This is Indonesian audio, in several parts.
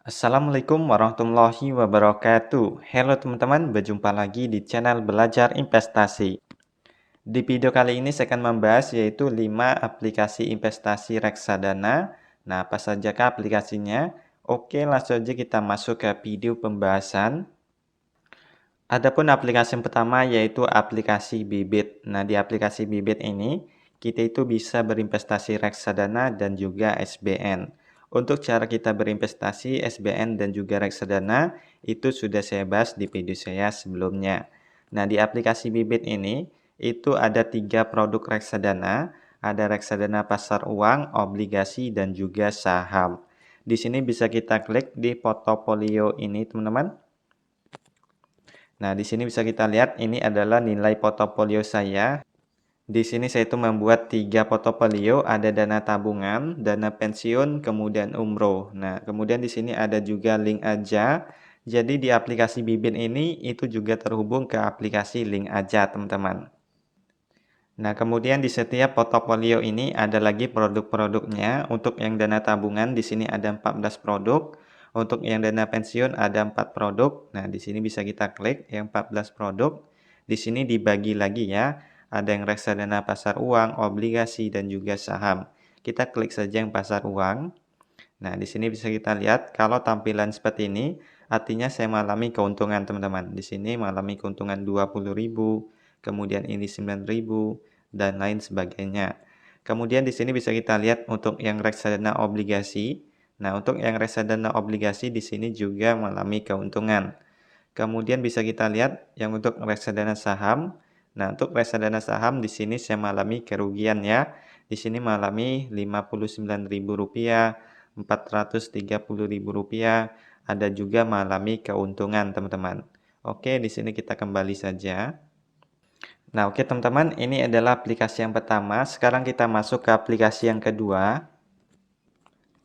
Assalamualaikum warahmatullahi wabarakatuh. Halo teman-teman, berjumpa lagi di channel Belajar Investasi. Di video kali ini saya akan membahas yaitu 5 aplikasi investasi reksadana. Nah, apa sajakah aplikasinya? Oke, langsung saja kita masuk ke video pembahasan. Adapun aplikasi yang pertama yaitu aplikasi Bibit. Nah, di aplikasi Bibit ini kita itu bisa berinvestasi reksadana dan juga SBN. Untuk cara kita berinvestasi SBN dan juga reksadana itu sudah saya bahas di video saya sebelumnya. Nah, di aplikasi Bibit ini itu ada 3 produk reksadana, ada reksadana pasar uang, obligasi dan juga saham. Di sini bisa kita klik di portofolio ini, teman-teman. Nah, di sini bisa kita lihat ini adalah nilai portofolio saya. Di sini saya itu membuat 3 portofolio, ada dana tabungan, dana pensiun, kemudian umroh. Nah, kemudian di sini ada juga link aja. Jadi di aplikasi Bibit ini itu juga terhubung ke aplikasi link aja, teman-teman. Nah, kemudian di setiap portofolio ini ada lagi produk-produknya. Untuk yang dana tabungan di sini ada 14 produk. Untuk yang dana pensiun ada 4 produk. Nah, di sini bisa kita klik yang 14 produk. Di sini dibagi lagi ya. Ada yang reksadana pasar uang, obligasi dan juga saham. Kita klik saja yang pasar uang. Nah, di sini bisa kita lihat kalau tampilan seperti ini artinya saya mengalami keuntungan, teman-teman. Di sini mengalami keuntungan 20.000, kemudian ini 9.000 dan lain sebagainya. Kemudian di sini bisa kita lihat untuk yang reksadana obligasi. Nah, untuk yang reksadana obligasi di sini juga mengalami keuntungan. Kemudian bisa kita lihat yang untuk reksadana saham. Nah, untuk reksadana saham di sini saya mengalami kerugian ya. Di sini mengalami Rp59.000, Rp430.000, ada juga mengalami keuntungan, teman-teman. Oke, di sini kita kembali saja. Nah, oke teman-teman, ini adalah aplikasi yang pertama. Sekarang kita masuk ke aplikasi yang kedua.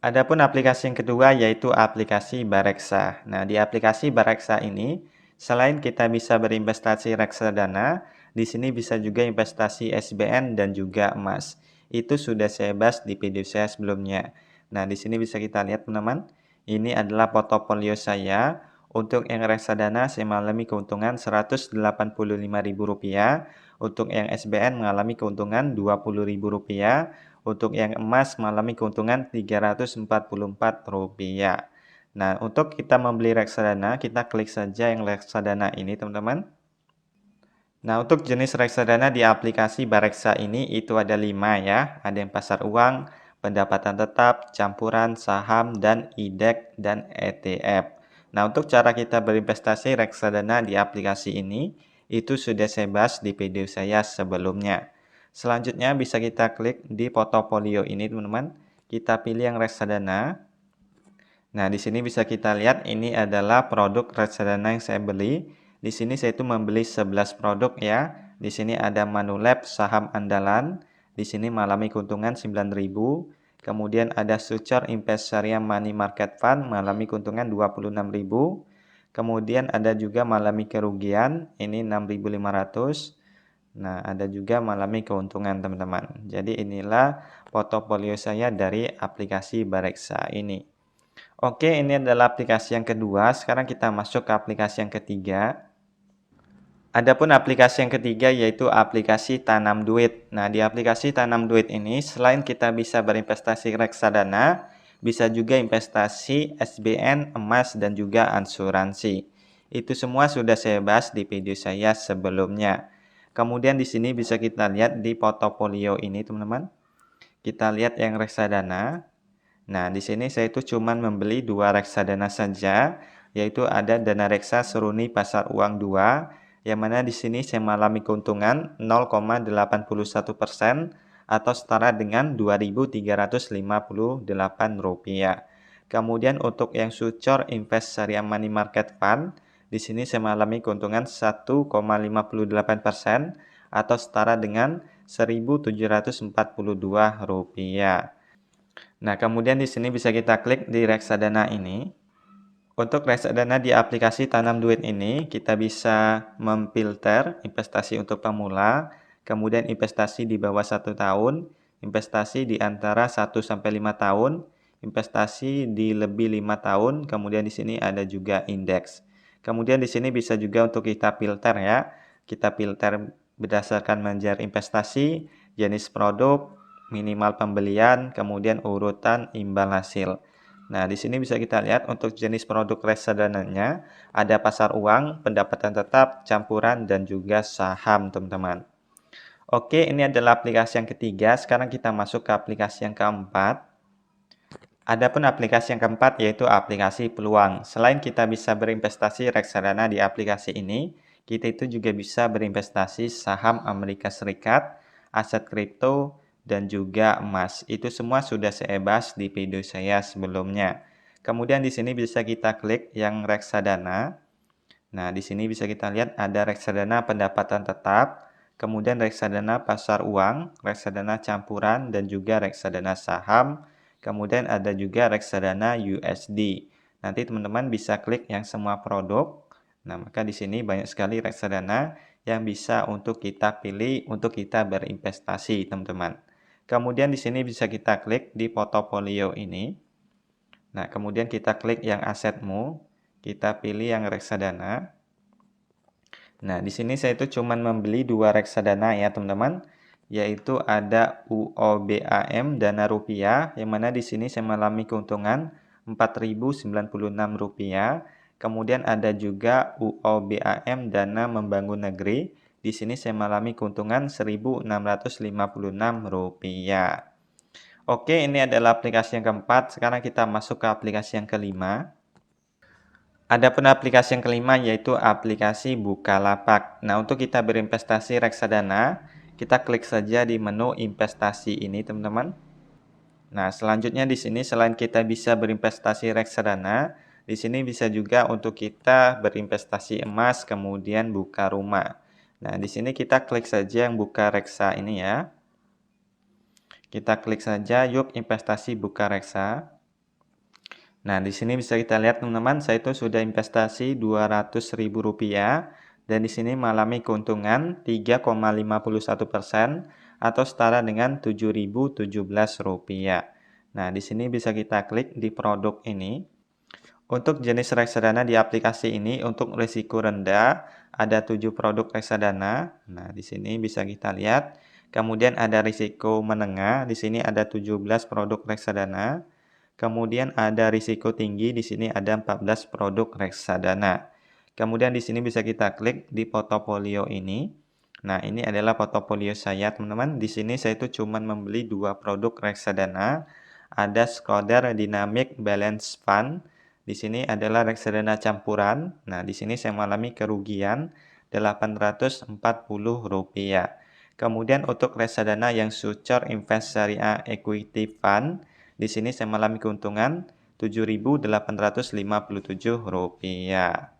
Adapun aplikasi yang kedua yaitu aplikasi Bareksa. Nah, di aplikasi Bareksa ini, selain kita bisa berinvestasi reksadana, di sini bisa juga investasi SBN dan juga emas. Itu sudah saya bahas di video saya sebelumnya. Nah, di sini bisa kita lihat teman-teman, ini adalah portofolio saya. Untuk yang reksadana saya mengalami keuntungan Rp185.000. Untuk yang SBN mengalami keuntungan Rp20.000. Untuk yang emas mengalami keuntungan Rp344. Nah, untuk kita membeli reksadana, kita klik saja yang reksadana ini, teman-teman. Nah, untuk jenis reksadana di aplikasi Bareksa ini itu ada 5 ya. Ada yang pasar uang, pendapatan tetap, campuran, saham, dan indeks dan ETF. Nah, untuk cara kita berinvestasi reksadana di aplikasi ini, itu sudah saya bahas di video saya sebelumnya. Selanjutnya bisa kita klik di portofolio ini, teman-teman. Kita pilih yang reksadana. Nah, di sini bisa kita lihat ini adalah produk reksadana yang saya beli. Di sini saya itu membeli 11 produk ya. Di sini ada Manulab saham andalan. Di sini mengalami keuntungan 9.000. Kemudian ada Sucor Investoria Money Market Fund mengalami keuntungan 26.000. Kemudian ada juga mengalami kerugian, ini 6.500. Nah, ada juga mengalami keuntungan, teman-teman. Jadi inilah portofolio saya dari aplikasi Bareksa ini. Oke, ini adalah aplikasi yang kedua. Sekarang kita masuk ke aplikasi yang ketiga. Adapun aplikasi yang ketiga yaitu aplikasi Tanam Duit. Nah, di aplikasi Tanam Duit ini selain kita bisa berinvestasi reksadana, bisa juga investasi SBN, emas dan juga asuransi. Itu semua sudah saya bahas di video saya sebelumnya. Kemudian di sini bisa kita lihat di portofolio ini, teman-teman. Kita lihat yang reksadana. Nah, di sini saya itu cuman membeli 2 reksadana saja, yaitu ada Dana Reksa Seruni Pasar Uang 2, yang mana di sini saya mengalami keuntungan 0,81% atau setara dengan Rp2.358. Kemudian untuk yang Sucor Invest Syariah Money Market Fund, di sini saya mengalami keuntungan 1,58% atau setara dengan Rp1.742. Nah, kemudian di sini bisa kita klik di reksadana ini. Untuk reksadana di aplikasi Tanam Duit ini, kita bisa memfilter investasi untuk pemula, kemudian investasi di bawah 1 tahun, investasi di antara 1 sampai 5 tahun, investasi di lebih 5 tahun, kemudian di sini ada juga indeks. Kemudian di sini bisa juga untuk kita filter ya. Kita filter berdasarkan manajer investasi, jenis produk, minimal pembelian, kemudian urutan imbal hasil. Nah, di sini bisa kita lihat untuk jenis produk reksadananya, ada pasar uang, pendapatan tetap, campuran, dan juga saham, teman-teman. Oke, ini adalah aplikasi yang ketiga. Sekarang kita masuk ke aplikasi yang keempat. Adapun aplikasi yang keempat yaitu aplikasi peluang. Selain kita bisa berinvestasi reksadana di aplikasi ini, kita itu juga bisa berinvestasi saham Amerika Serikat, aset kripto, dan juga emas. Itu semua sudah saya bahas di video saya sebelumnya. Kemudian di sini bisa kita klik yang reksadana. Nah, di sini bisa kita lihat ada reksadana pendapatan tetap, kemudian reksadana pasar uang, reksadana campuran, dan juga reksadana saham. Kemudian ada juga reksadana USD. Nanti teman-teman bisa klik yang semua produk. Nah, maka di sini banyak sekali reksadana yang bisa untuk kita pilih untuk kita berinvestasi, teman-teman. Kemudian di sini bisa kita klik di portofolio ini. Nah, kemudian kita klik yang asetmu, kita pilih yang reksadana. Nah, di sini saya itu cuma membeli 2 reksadana ya, teman-teman. Yaitu ada UOBAM Dana Rupiah, yang mana di sini saya mengalami keuntungan Rp4.096. Kemudian ada juga UOBAM Dana Membangun Negeri. Di sini saya mengalami keuntungan Rp1.656. Oke, ini adalah aplikasi yang keempat. Sekarang kita masuk ke aplikasi yang kelima. Adapun aplikasi yang kelima yaitu aplikasi Bukalapak. Nah, untuk kita berinvestasi reksadana, kita klik saja di menu investasi ini, teman-teman. Nah, selanjutnya di sini selain kita bisa berinvestasi reksadana, di sini bisa juga untuk kita berinvestasi emas, kemudian buka rumah. Nah, di sini kita klik saja yang buka reksa ini ya. Kita klik saja yuk investasi buka reksa. Nah, di sini bisa kita lihat teman-teman, saya itu sudah investasi Rp200.000 dan di sini mengalami keuntungan 3,51% atau setara dengan Rp7.017. Nah, di sini bisa kita klik di produk ini. Untuk jenis reksadana di aplikasi ini untuk risiko rendah ada 7 produk reksadana. Nah, di sini bisa kita lihat. Kemudian ada risiko menengah, di sini ada 17 produk reksadana. Kemudian ada risiko tinggi, di sini ada 14 produk reksadana. Kemudian di sini bisa kita klik di portofolio ini. Nah, ini adalah portofolio saya, teman-teman. Di sini saya itu cuma membeli 2 produk reksadana. Ada Schroder Dynamic Balance Fund. Di sini adalah reksadana campuran. Nah, di sini saya mengalami kerugian Rp840. Kemudian untuk reksadana yang Future Invest Syariah Equity Fund, di sini saya mengalami keuntungan Rp7.857.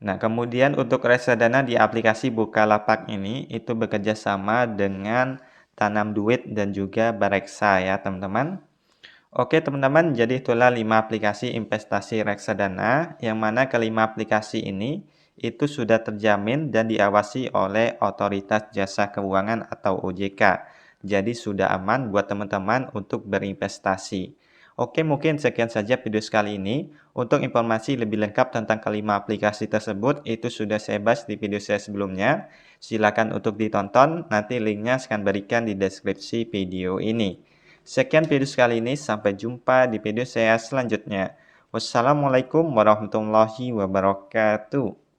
Nah, kemudian untuk reksadana di aplikasi Bukalapak ini itu bekerja sama dengan Tanam Duit dan juga Bareksa ya, teman-teman. Oke, teman-teman, jadi itulah 5 aplikasi investasi reksadana yang mana kelima aplikasi ini itu sudah terjamin dan diawasi oleh Otoritas Jasa Keuangan atau OJK. Jadi sudah aman buat teman-teman untuk berinvestasi. Oke, mungkin sekian saja video kali ini. Untuk informasi lebih lengkap tentang kelima aplikasi tersebut, itu sudah saya bahas di video saya sebelumnya. Silakan untuk ditonton, nanti linknya saya akan berikan di deskripsi video ini. Sekian video kali ini, sampai jumpa di video saya selanjutnya. Wassalamualaikum warahmatullahi wabarakatuh.